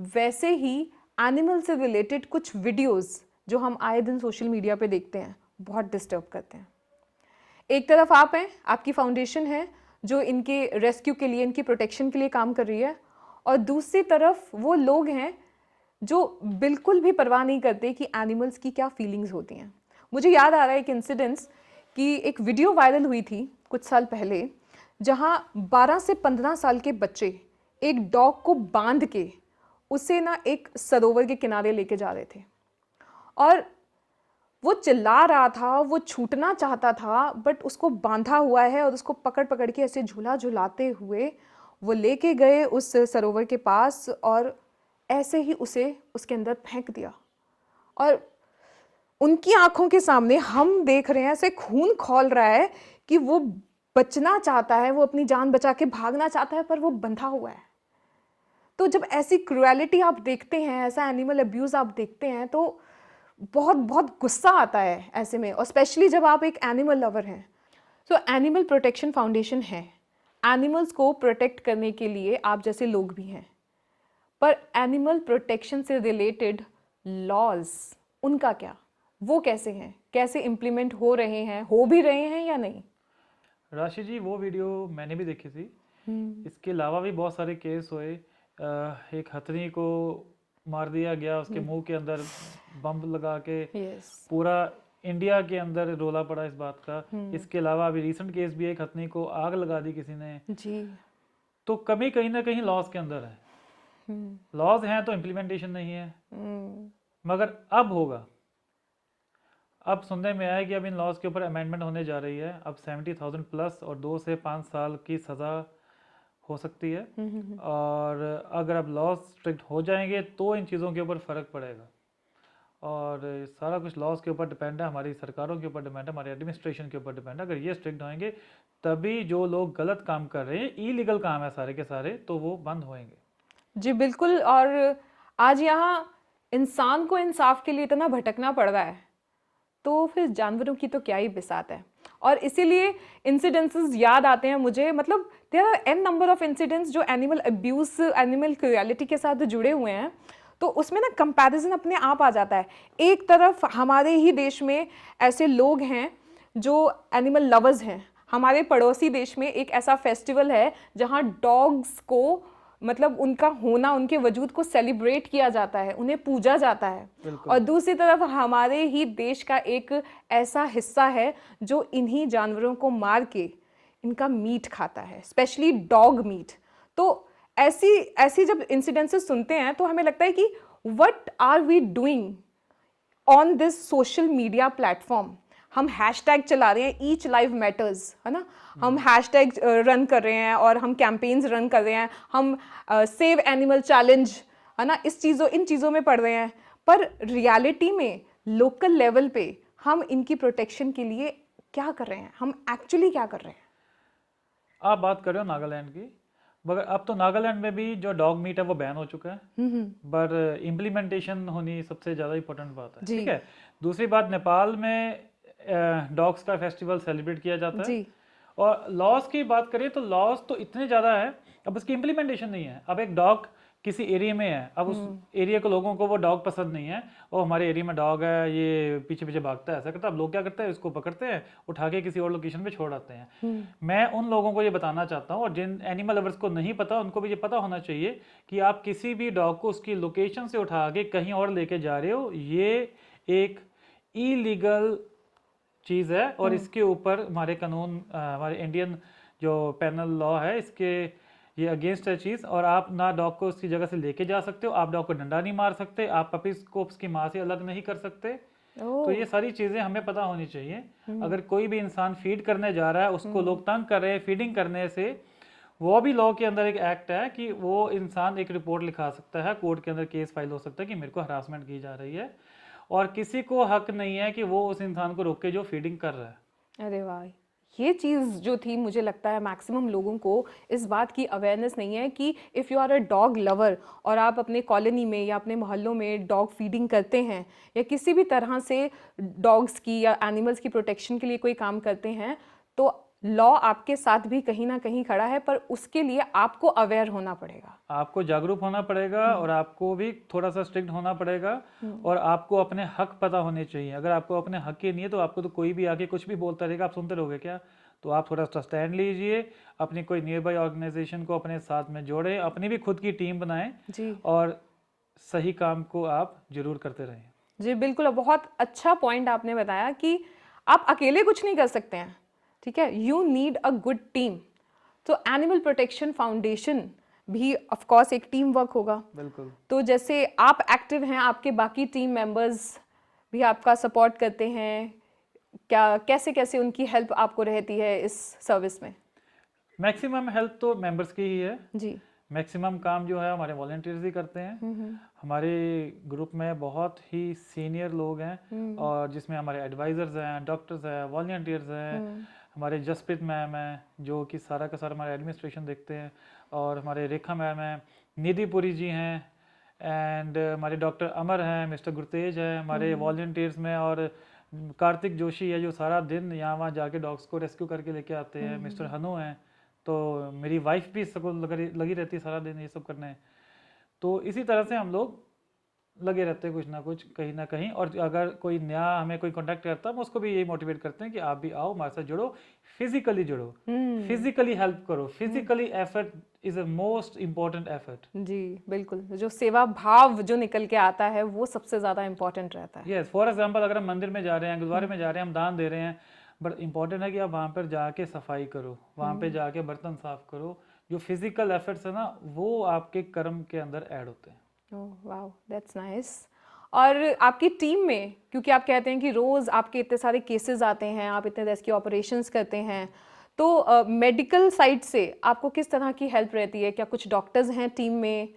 वैसे ही एनिमल से रिलेटेड कुछ वीडियोस जो हम आए दिन सोशल मीडिया पे देखते हैं बहुत डिस्टर्ब करते हैं। एक तरफ आप हैं, आपकी फाउंडेशन है जो इनके रेस्क्यू के लिए, इनकी प्रोटेक्शन के लिए काम कर रही है, और दूसरी तरफ वो लोग हैं जो बिल्कुल भी परवाह नहीं करते कि एनिमल्स की क्या फीलिंग्स होती हैं। मुझे याद आ रहा है एक इंसिडेंस कि एक वीडियो वायरल हुई थी कुछ साल पहले, जहां 12 से 15 साल के बच्चे एक डॉग को बांध के उसे ना एक सरोवर के किनारे लेके जा रहे थे, और वो चिल्ला रहा था, वो छूटना चाहता था, बट उसको बांधा हुआ है और उसको पकड़ पकड़ के ऐसे झूला झुलाते हुए वो लेके गए उस सरोवर के पास और ऐसे ही उसे उसके अंदर फेंक दिया। और उनकी आंखों के सामने हम देख रहे हैं, ऐसे खून खौल रहा है कि वो बचना चाहता है, वो अपनी जान बचा के भागना चाहता है, पर वो बंधा हुआ है। तो जब ऐसी क्रुएलिटी आप देखते हैं, ऐसा एनिमल अब्यूज़ आप देखते हैं, तो बहुत बहुत गुस्सा आता है ऐसे में, और स्पेशली जब आप एक एनिमल लवर हैं। तो एनिमल प्रोटेक्शन फाउंडेशन है, एनिमल्स को प्रोटेक्ट करने के लिए आप जैसे लोग भी हैं, पर एनिमल प्रोटेक्शन से रिलेटेड लॉज, उनका क्या, वो कैसे हैं, कैसे इम्प्लीमेंट हो रहे हैं, हो भी रहे हैं या नहीं? राशि जी, वो वीडियो मैंने भी देखी थी। इसके अलावा भी बहुत सारे केस हुए। एक हथनी को मार दिया गया, उसके मुंह के अंदर बम लगा के पूरा इंडिया के अंदर रोला पड़ा इस बात का। इसके अलावा अभी रिसेंट केस भी है, एक हथनी को आग लगा दी किसी ने जी। तो कमी कहीं ना कहीं लॉज के अंदर है। लॉज हैं तो इम्प्लीमेंटेशन नहीं है, मगर अब होगा। अब सुनने में आया कि अब इन लॉज के ऊपर अमेंडमेंट होने जा रही है। अब 70,000 प्लस और 2 से 5 साल की सज़ा हो सकती है। और अगर अब लॉज स्ट्रिक्ट हो जाएंगे तो इन चीज़ों के ऊपर फ़र्क पड़ेगा। और सारा कुछ लॉज के ऊपर डिपेंड है, हमारी सरकारों के ऊपर डिपेंड है, हमारी एडमिनिस्ट्रेशन के ऊपर डिपेंड है। अगर ये स्ट्रिक्ट होंगे तभी जो लोग गलत काम कर रहे हैं, इलीगल काम है सारे के सारे, तो वो बंद होएंगे। जी बिल्कुल। और आज यहाँ इंसान को इंसाफ के लिए इतना भटकना पड़ रहा है, तो फिर जानवरों की तो क्या ही बिसात है। और इसीलिए इंसिडेंसेस याद आते हैं मुझे, मतलब there are an number of incidents जो एनिमल अब्यूज, एनिमल क्रुएलिटी के साथ जुड़े हुए हैं। तो उसमें ना कंपैरिजन अपने आप आ जाता है। एक तरफ हमारे ही देश में ऐसे लोग हैं जो एनिमल लवर्स हैं, हमारे पड़ोसी देश में एक ऐसा फेस्टिवल है जहाँ डॉग्स को, मतलब उनका होना, उनके वजूद को सेलिब्रेट किया जाता है, उन्हें पूजा जाता है। बिल्कुल। और दूसरी तरफ हमारे ही देश का एक ऐसा हिस्सा है जो इन्हीं जानवरों को मार के इनका मीट खाता है, स्पेशली डॉग मीट। तो ऐसी ऐसी जब इंसिडेंसेस सुनते हैं तो हमें लगता है कि what are we doing on this social media platform. हम हैशटैग चला रहे हैं, ईच लाइव मैटर्स, है ना, हम हैशटैग रन कर रहे हैं और हम कैंपेन्स रन कर रहे हैं, हम सेव एनिमल चैलेंज, है ना, इन चीज़ों में पढ़ रहे हैं। पर रियलिटी में लोकल लेवल पे हम इनकी प्रोटेक्शन के लिए क्या कर रहे हैं, हम एक्चुअली क्या कर रहे हैं? आप बात कर रहे हो नागालैंड की, मगर अब तो नागालैंड में भी जो डॉग मीट है वो बैन हो चुका है, पर इम्प्लीमेंटेशन होनी सबसे ज़्यादा इंपॉर्टेंट बात है। जी। ठीक है। दूसरी बात, नेपाल में डॉग्स का फेस्टिवल सेलिब्रेट किया जाता है। जी। और लॉज की बात करें तो लॉज तो इतने ज़्यादा है, अब उसकी इम्प्लीमेंटेशन नहीं है। अब एक डॉग किसी एरिया में है, अब उस एरिया के लोगों को वो डॉग पसंद नहीं है, और हमारे एरिया में डॉग है, ये पीछे पीछे भागता है, ऐसा करता है। अब लोग क्या करते हैं, उसको पकड़ते हैं, उठा के किसी और लोकेशन पे छोड़ आते हैं। मैं उन लोगों को ये बताना चाहता हूँ, और जिन एनिमल लवर्स को नहीं पता उनको भी ये पता होना चाहिए कि आप किसी भी डॉग को उसकी लोकेशन से उठा के कहीं और लेके जा रहे हो, ये एक इलीगल चीज़ है। और इसके ऊपर हमारे कानून, हमारे इंडियन जो पेनल लॉ है, इसके ये अगेंस्ट है चीज़। और आप ना डॉग को उसकी जगह से लेके जा सकते हो, आप डॉग को डंडा नहीं मार सकते, आप पपीज को उसकी माँ से अलग नहीं कर सकते। तो ये सारी चीज़ें हमें पता होनी चाहिए। अगर कोई भी इंसान फीड करने जा रहा है, उसको लोग तंग कर रहे हैं फीडिंग करने से, वो भी लॉ के अंदर एक एक्ट है कि वो इंसान एक रिपोर्ट लिखा सकता है, कोर्ट के अंदर केस फाइल हो सकता है कि मेरे को हरासमेंट की जा रही है। और किसी को हक नहीं है कि वो उस इंसान को रोके जो फीडिंग कर रहा है। अरे वाह, ये चीज़ जो थी, मुझे लगता है मैक्सिमम लोगों को इस बात की अवेयरनेस नहीं है कि if you are a dog lover और आप अपने कॉलोनी में या अपने मोहल्लों में डॉग फीडिंग करते हैं या किसी भी तरह से डॉग्स की या एनिमल्स की प्रोटेक्शन के लिए कोई काम करते हैं, तो लॉ आपके साथ भी कहीं ना कहीं खड़ा है, पर उसके लिए आपको अवेयर होना पड़ेगा, आपको जागरूक होना पड़ेगा, और आपको भी थोड़ा सा स्ट्रिक्ट होना पड़ेगा, और आपको अपने हक पता होने चाहिए। अगर आपको अपने हक ही नहीं है तो आपको तो कोई भी आके कुछ भी बोलता रहेगा, आप सुनते रहोगे क्या? तो आप थोड़ा सा स्टैंड लीजिए, अपनी कोई नियर बाई ऑर्गेनाइजेशन को अपने साथ में जोड़ें, अपनी भी खुद की टीम बनाएं, जी। और सही काम को आप जरूर करते रहें। जी बिल्कुल, बहुत अच्छा पॉइंट आपने बताया कि आप अकेले कुछ नहीं कर सकते हैं, ठीक है, you need a good team. तो एनिमल प्रोटेक्शन फाउंडेशन भी ऑफ कोर्स एक टीम वर्क होगा। बिल्कुल। तो जैसे आप एक्टिव हैं, आपके बाकी टीम मेंबर्स भी आपका सपोर्ट करते हैं क्या? कैसे कैसे उनकी हेल्प आपको रहती है इस सर्विस में? मैक्सिमम हेल्प तो मेंबर्स की ही है। जी। मैक्सिमम काम जो है हमारे वॉलंटियर्स ही करते हैं। हमारे ग्रुप में बहुत ही सीनियर लोग हैं, और जिसमें हमारे एडवाइजर्स हैं, डॉक्टर्स हैं, वॉलंटियर्स हैं, हमारे जसप्रीत मैम हैं जो कि सारा का सारा हमारा एडमिनिस्ट्रेशन देखते हैं, और हमारे रेखा मैम हैं, निधि पुरी जी हैं, एंड हमारे डॉक्टर अमर हैं, मिस्टर गुरतेज हैं हमारे वॉलंटियर्स में, और कार्तिक जोशी है जो सारा दिन यहाँ वहाँ जाके डॉग्स को रेस्क्यू करके लेके आते हैं, मिस्टर हनु हैं, तो मेरी वाइफ भी इसको लगी रहती है सारा दिन ये सब करने। तो इसी तरह से हम लोग लगे रहते हैं कुछ ना कुछ कहीं ना कहीं। और अगर कोई नया हमें कोई कांटेक्ट करता है, हम उसको भी यही मोटिवेट करते हैं कि आप भी आओ, हमारे साथ जुड़ो, फिजिकली जुड़ो, फिजिकली हेल्प करो। Physically effort is a most important effort. जी बिल्कुल, जो सेवा भाव जो निकल के आता है वो सबसे ज़्यादा इम्पोर्टेंट रहता है। यस, फॉर एग्जाम्पल अगर हम मंदिर में जा रहे हैं, गुरुद्वारे में जा रहे हैं, हम दान दे रहे हैं, बट इंपॉर्टेंट है कि आप वहाँ पर जाके सफाई करो, वहाँ पे जाके बर्तन साफ करो। जो फिजिकल एफर्ट्स है ना, वो आपके कर्म के अंदर ऐड होते हैं। Oh wow, that's nice. और आपकी टीम में, क्योंकि आप कहते हैं कि रोज़ आपके इतने सारे केसेस आते हैं, आप इतने रेस्क्यू ऑपरेशंस करते हैं, तो मेडिकल साइड से आपको किस तरह की हेल्प रहती है? क्या कुछ डॉक्टर्स हैं टीम में?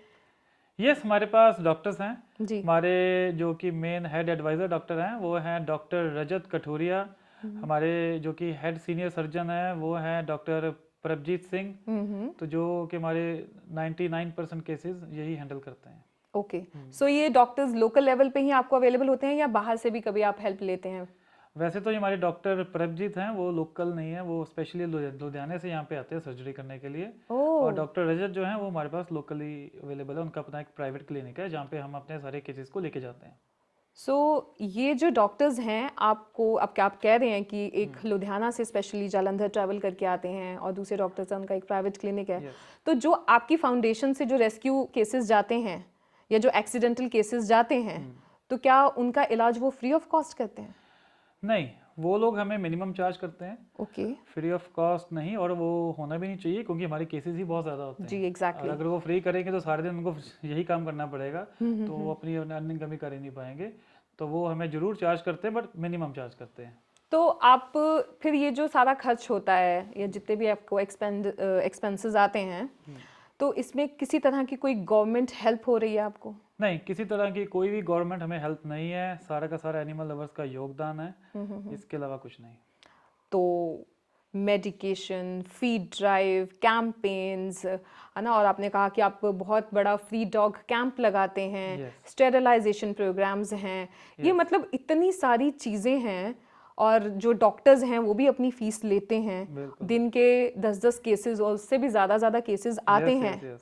यस, हमारे पास डॉक्टर्स हैं। जी। हमारे जो कि मेन हेड एडवाइज़र डॉक्टर हैं वो हैं डॉक्टर रजत कठोरिया। हमारे जो कि हेड सीनियर सर्जन हैं वो हैं डॉक्टर प्रभजीत सिंह, तो जो कि हमारे 99% केसेस यही हैंडल करते हैं। ओके, सो ये डॉक्टर्स लोकल लेवल पे ही आपको अवेलेबल होते हैं या बाहर से भी कभी आप हेल्प लेते हैं? वैसे तो ये हमारे डॉक्टर प्रभजीत हैं, वो लोकल नहीं है, वो स्पेशली लुधियाने से यहाँ पे आते हैं सर्जरी करने के लिए। और डॉक्टर रजत जो हैं वो हमारे पास लोकली अवेलेबल है, उनका अपना एक प्राइवेट क्लिनिक है जहाँ पे हम अपने सारे केसेस को लेके जाते हैं। सो ये जो डॉक्टर्स हैं आपको आप कह रहे हैं कि एक लुधियाना से स्पेशली जालंधर ट्रैवल करके आते हैं और दूसरे डॉक्टर्स का उनका एक प्राइवेट क्लिनिक है। तो जो आपकी फाउंडेशन से जो रेस्क्यू केसेस जाते हैं या जो एक्सीडेंटल केसेस जाते हैं, तो क्या उनका इलाज वो फ्री ऑफ कॉस्ट करते हैं? नहीं, वो लोग हमें मिनिमम चार्ज करते हैं। ओके, फ्री ऑफ कॉस्ट नहीं, और वो होना भी नहीं चाहिए क्योंकि हमारे केसेस ही बहुत ज़्यादा होते हैं। जी एग्जैक्टली। अगर वो फ्री करेंगे तो सारे दिन उनको यही काम करना पड़ेगा, तो वो अपनी अर्निंग कमी कर ही नहीं पाएंगे। तो वो हमें ज़रूर चार्ज करते हैं, बट मिनिमम चार्ज करते हैं। तो आप फिर ये जो सारा खर्च होता है या जितने भी आपको एक्सपेंसेस आते हैं, तो इसमें किसी तरह की कोई गवर्नमेंट हेल्प हो रही है आपको? नहीं, किसी तरह की कोई भी गवर्नमेंट हमें हेल्प नहीं है, सारा का सारा एनिमल लवर्स का योगदान है, इसके अलावा कुछ नहीं। तो मेडिकेशन, फीड ड्राइव, कैंपेन्स, है ना, और आपने कहा कि आप बहुत बड़ा फ्री डॉग कैंप लगाते हैं, स्टेरिलाइजेशन प्रोग्राम्स हैं, ये मतलब इतनी सारी चीज़ें हैं। और जो डॉक्टर्स हैं वो भी अपनी फीस लेते हैं, दिन के 10-10 केसेस और उससे भी ज़्यादा केसेस आते हैं।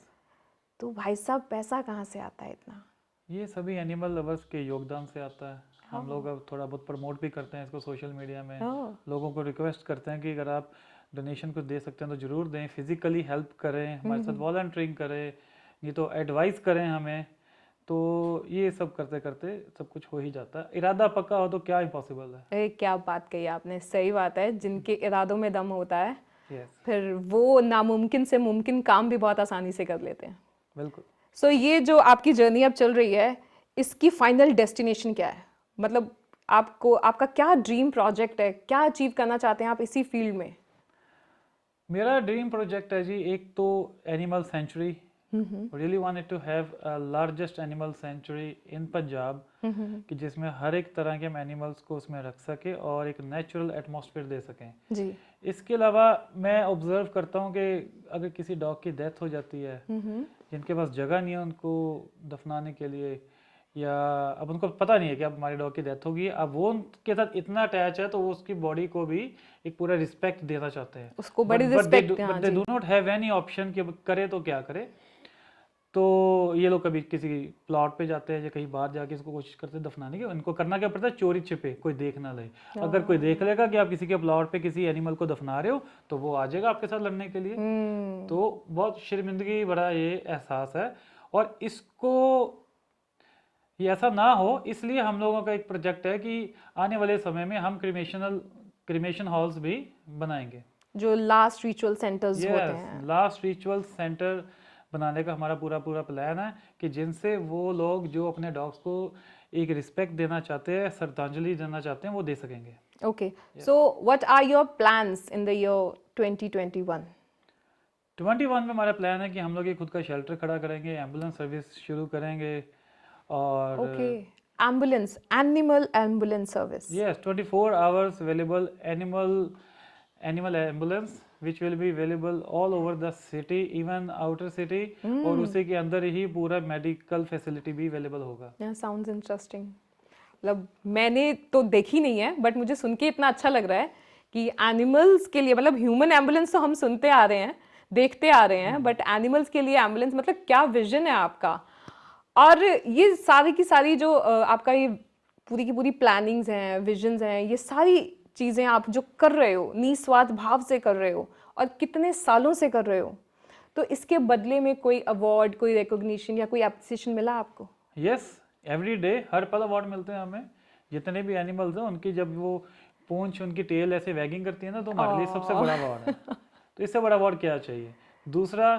तो भाई साहब पैसा कहाँ से आता है इतना? ये सभी एनिमल लवर्स के योगदान से आता है। हम लोग अब थोड़ा बहुत प्रमोट भी करते हैं इसको सोशल मीडिया में, लोगों को रिक्वेस्ट करते हैं कि अगर आप डोनेशन कुछ दे सकते हैं तो ज़रूर दें, फिजिकली हेल्प करें, हमारे साथ वॉलंटियरिंग करें, ये तो एडवाइस करें हमें। तो ये सब करते करते सब कुछ हो ही जाता है। इरादा पक्का हो तो क्या इम्पॉसिबल है। अरे क्या बात कही आपने, सही बात है। जिनके इरादों में दम होता है फिर वो नामुमकिन से मुमकिन काम भी बहुत आसानी से कर लेते हैं। बिल्कुल। सो ये जो आपकी जर्नी अब चल रही है, इसकी फाइनल डेस्टिनेशन क्या है? मतलब आपका क्या ड्रीम प्रोजेक्ट है, क्या अचीव करना चाहते हैं आप इसी फील्ड में? मेरा ड्रीम प्रोजेक्ट है जी, एक तो animal sanctuary, really wanted to have a largest animal sanctuary in Punjab, कि जिसमें हर एक तरह के हम एनिमल्स को उसमें रख सके और एक नेचुरल एटमॉस्फेयर दे सकें जी। इसके अलावा मैं ऑब्जर्व करता हूँ कि अगर किसी डॉग की डेथ हो जाती है, जिनके पास जगह नहीं है उनको दफनाने के लिए, या अब उनको पता नहीं है कि अब हमारे डॉग की डेथ होगी, अब वो उनके साथ इतना अटैच है तो वो उसकी बॉडी को भी एक पूरा रिस्पेक्ट देना चाहते हैं, उसको बड़ी respect, but they do not have any option कि करे तो क्या करे। तो ये लोग कभी किसी प्लॉट पे जाते हैं या कहीं बाहर जाके इसको कोशिश करते हैं दफनाने की। उनको करना क्या पड़ता है, चोरी छिपे, कोई देख ना ले। अगर कोई देख लेगा कि आप किसी के प्लॉट पे किसी एनिमल को दफना रहे हो तो वो आ जाएगा आपके साथ लड़ने के लिए। तो बहुत शर्मिंदगी बड़ा ये एहसास है, और इसको ये ऐसा ना हो इसलिए हम लोगों का एक प्रोजेक्ट है कि आने वाले समय में हम क्रिमेशन हॉल्स भी बनाएंगे, जो लास्ट रिचुअल सेंटर्स होते हैं। लास्ट रिचुअल सेंटर बनाने का हमारा पूरा प्लान है, कि जिनसे वो लोग जो अपने डॉग्स को एक रिस्पेक्ट देना चाहते हैं, श्रद्धांजलि देना चाहते हैं, वो दे सकेंगे। Okay, so what are your plans in the year 2021? 21 में हमारा प्लान है कि हम लोग एक खुद का शेल्टर खड़ा करेंगे, एम्बुलेंस सर्विस शुरू करेंगे, और animal ambulance service. Yes, 24 hours available animal ambulance which will be available all over the city, even outer city, और उसी के अंदर ही पूरा मेडिकल फैसिलिटी भी अवेलेबल होगा। Sounds interesting. मतलब मैंने तो देखी नहीं है, बट मुझे सुन के इतना अच्छा लग रहा है कि एनिमल्स के लिए, मतलब ह्यूमन एम्बुलेंस तो हम सुनते आ रहे हैं, देखते आ रहे हैं, बट एनिमल्स के लिए एम्बुलेंस, मतलब क्या विजन है आपका। और ये सारी की सारी जो आपका ये पूरी की पूरी प्लानिंग्स हैं, विजन्स हैं, ये सारी चीज़ें आप जो कर रहे हो निस्वार्थ भाव से कर रहे हो और कितने सालों से कर रहे हो, तो इसके बदले में कोई अवार्ड, कोई रिकॉग्निशन या कोई एप्रिसिएशन मिला आपको? यस, एवरी डे हर पल अवार्ड मिलते हैं हमें। जितने भी एनिमल्स हैं उनकी जब वो पूंछ, उनकी टेल ऐसे वैगिंग करती है ना, तो हमारे लिए सबसे बड़ा अवार्ड है। तो इससे बड़ा अवार्ड क्या चाहिए। दूसरा,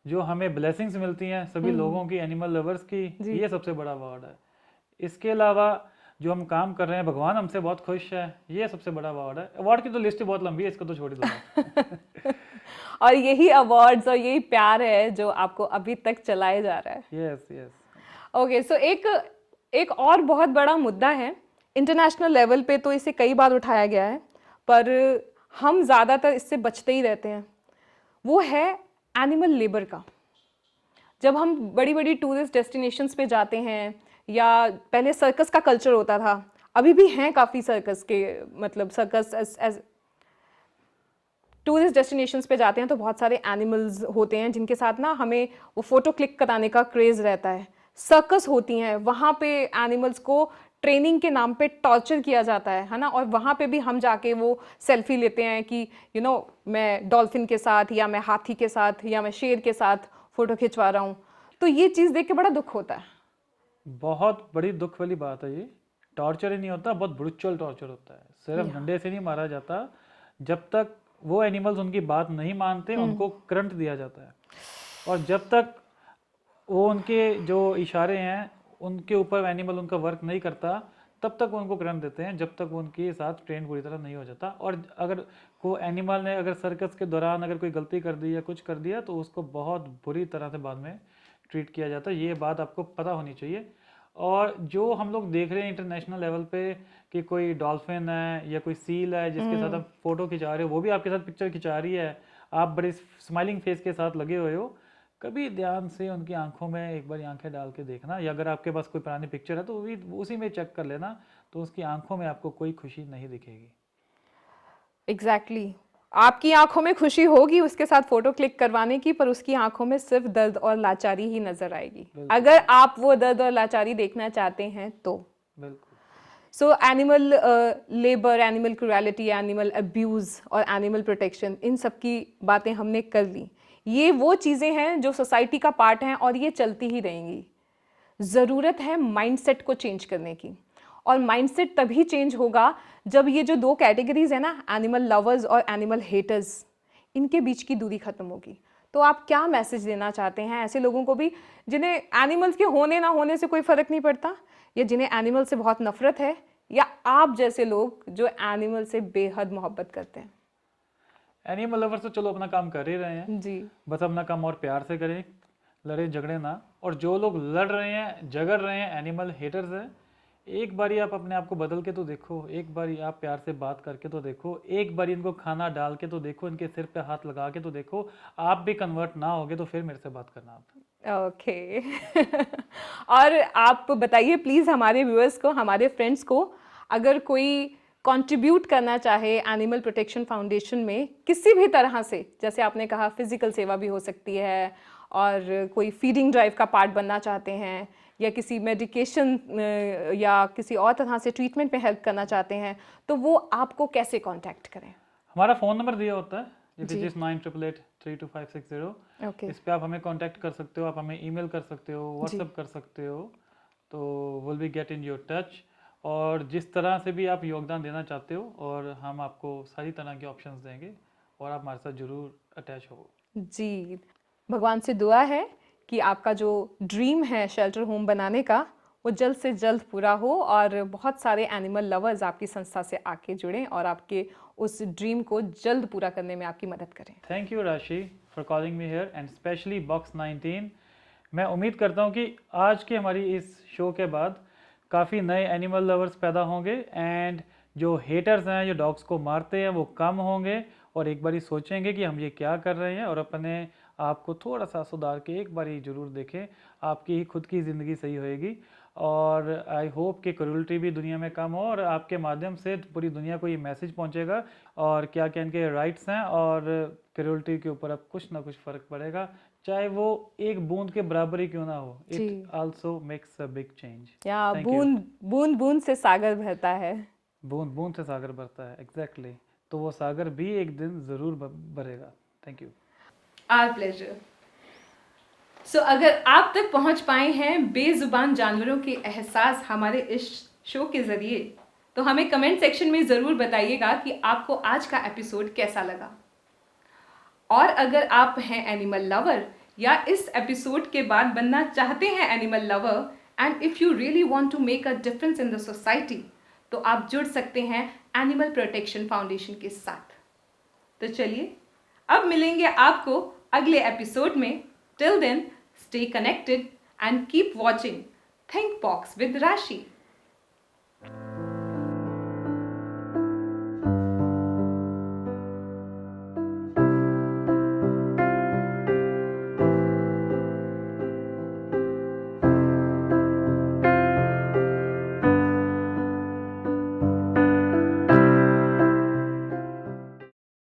जो हमें ब्लेसिंग्स मिलती हैं सभी लोगों की, एनिमल लवर्स की, ये सबसे बड़ा अवार्ड है। इसके अलावा जो हम काम कर रहे हैं, भगवान हमसे बहुत खुश है, ये सबसे बड़ा अवार्ड है। अवार्ड की तो लिस्ट ही बहुत लंबी है, इसको तो छोड़ ही दो। और यही अवार्ड्स और यही प्यार है जो आपको अभी तक चलाए जा रहा है। Yes yes. ओके, सो एक और बहुत बड़ा मुद्दा है, इंटरनेशनल लेवल पे तो इसे कई बार उठाया गया है, पर हम ज़्यादातर इससे बचते ही रहते हैं। वो है एनिमल लेबर का। जब हम बड़ी बड़ी टूरिस्ट डेस्टिनेशंस पे जाते हैं, या पहले सर्कस का कल्चर होता था, अभी भी हैं काफ़ी सर्कस के, मतलब सर्कस एज टूरिस्ट डेस्टिनेशंस पे जाते हैं तो बहुत सारे एनिमल्स होते हैं जिनके साथ ना हमें वो फ़ोटो क्लिक कराने का क्रेज़ रहता है। सर्कस होती हैं, वहाँ पे एनिमल्स को ट्रेनिंग के नाम पे टॉर्चर किया जाता है ना, और वहाँ पे भी हम जाके वो सेल्फी लेते हैं कि मैं डॉल्फिन के साथ, या मैं हाथी के साथ, या मैं शेर के साथ फ़ोटो खिंचवा रहा हूँ। तो ये चीज़ देख के बड़ा दुख होता है। बहुत बड़ी दुख वाली बात है ये। टॉर्चर ही नहीं होता, बहुत ब्रुचुअल टॉर्चर होता है। सिर्फ डंडे से नहीं मारा जाता, जब तक वो एनिमल्स उनकी बात नहीं मानते उनको करंट दिया जाता है, और जब तक वो उनके जो इशारे हैं उनके ऊपर एनिमल उनका वर्क नहीं करता तब तक उनको करंट देते हैं, जब तक वो उनके साथ ट्रेन पूरी तरह नहीं हो जाता। और अगर को एनिमल ने अगर सर्कस के दौरान अगर कोई गलती कर दी या कुछ कर दिया तो उसको बहुत बुरी तरह से बाद में ट्रीट किया जाता है। ये बात आपको पता होनी चाहिए। और जो हम लोग देख रहे हैं इंटरनेशनल लेवल पे कि कोई डॉल्फिन है या कोई सील है जिसके साथ आप फोटो खिंचा रहे हो, वो भी आपके साथ पिक्चर खिंचा रही है, आप बड़े स्माइलिंग फेस के साथ लगे हुए हो, कभी ध्यान से उनकी आंखों में एक बार आंखें डाल के देखना, या अगर आपके पास कोई पुरानी पिक्चर है तो भी उसी में चेक कर लेना, तो उसकी आंखों में आपको कोई खुशी नहीं दिखेगी। एग्जैक्टली आपकी आंखों में खुशी होगी उसके साथ फोटो क्लिक करवाने की, पर उसकी आंखों में सिर्फ दर्द और लाचारी ही नजर आएगी, अगर आप वो दर्द और लाचारी देखना चाहते हैं तो। बिल्कुल। So animal labour, animal cruelty, animal abuse और एनिमल प्रोटेक्शन, इन सब की बातें हमने कर ली। ये वो चीज़ें हैं जो सोसाइटी का पार्ट हैं और ये चलती ही रहेंगी। ज़रूरत है माइंडसेट को चेंज करने की, और माइंडसेट तभी चेंज होगा जब ये जो दो कैटेगरीज है ना, एनिमल लवर्स और एनिमल हेटर्स, इनके बीच की दूरी खत्म होगी। तो आप क्या मैसेज देना चाहते हैं ऐसे लोगों को भी जिन्हें एनिमल्स के होने ना होने से कोई फ़र्क नहीं पड़ता, या जिन्हें एनिमल से बहुत नफरत है, या आप जैसे लोग जो एनिमल से बेहद मोहब्बत करते हैं? एनिमल लवर्स तो चलो अपना काम कर ही रहे हैं जी, बस अपना काम और प्यार से करें, लड़े झगड़े ना। और जो लोग लड़ रहे हैं झगड़ रहे हैं, एनिमल हेटर्स हैं, एक बारी आप अपने आप को बदल के तो देखो, एक बारी आप प्यार से बात करके तो देखो, एक बारी इनको खाना डाल के तो देखो, इनके सिर पे हाथ लगा के तो देखो। आप भी कन्वर्ट ना होगे तो फिर मेरे से बात करना आप। ओके। और आप बताइए प्लीज़ हमारे व्यूअर्स को, हमारे फ्रेंड्स को, अगर कोई कंट्रीब्यूट करना चाहे एनिमल प्रोटेक्शन फाउंडेशन में किसी भी तरह से, जैसे आपने कहा फिजिकल सेवा भी हो सकती है, और कोई फीडिंग ड्राइव का पार्ट बनना चाहते हैं, या किसी मेडिकेशन या किसी और तरह से ट्रीटमेंट में हेल्प करना चाहते हैं, तो वो आपको कैसे कांटेक्ट करें? हमारा फ़ोन नंबर दिया होता है, जी। It is 9888322560। ओके, इस पे आप हमें कांटेक्ट कर सकते हो, आप हमें ईमेल कर सकते हो, जी, व्हाट्सएप कर सकते हो, तो will be get in your touch. और जिस तरह से भी आप योगदान देना चाहते हो, और हम आपको सारी तरह के ऑप्शंस देंगे, और आप हमारे साथ ज़रूर अटैच हो। जी। भगवान से दुआ है कि आपका जो ड्रीम है शेल्टर होम बनाने का, वो जल्द से जल्द पूरा हो, और बहुत सारे एनिमल लवर्स आपकी संस्था से आके जुड़ें और आपके उस ड्रीम को जल्द पूरा करने में आपकी मदद करें। थैंक यू राशि for calling me here, and specially box 19। मैं उम्मीद करता हूँ कि आज की हमारी इस शो के बाद काफ़ी नए एनिमल लवर्स पैदा होंगे, एंड जो हेटर्स हैं, जो डॉग्स को मारते हैं, वो कम होंगे, और एक बारी सोचेंगे कि हम ये क्या कर रहे हैं, और अपने आप को थोड़ा सा सुधार के एक बारी ज़रूर देखें। आपकी ही खुद की ज़िंदगी सही होएगी। और आई होप कि क्रूरल्टी भी दुनिया में कम हो, और आपके माध्यम से पूरी दुनिया को ये मैसेज पहुंचेगा और क्या क्या इनके राइट्स हैं, और क्रूरल्टी के ऊपर अब कुछ ना कुछ फ़र्क पड़ेगा, चाहे वो एक बूंद के बराबर ही क्यों ना हो। जी। It also makes a big change. Yeah thank you. बूंद बूंद बूंद से सागर बहता है। बूंद बूंद से सागर भरता है, एग्जैक्टली। तो वो सागर भी एक दिन ज़रूर भरेगा। Thank you. Our pleasure. So अगर आप तक पहुंच पाए हैं बेजुबान जानवरों के एहसास हमारे इस शो के ज़रिए, तो हमें कमेंट सेक्शन में ज़रूर बताइएगा कि आपको आज का एपिसोड कैसा लगा। और अगर आप हैं एनिमल लवर, या इस एपिसोड के बाद बनना चाहते हैं animal lover, and if you really want to make a difference in the society, तो आप जुड़ सकते हैं एनिमल प्रोटेक्शन फाउंडेशन के साथ। तो चलिए अब मिलेंगे आपको अगले एपिसोड में। Till then, stay connected and keep watching Think Box with Rashi.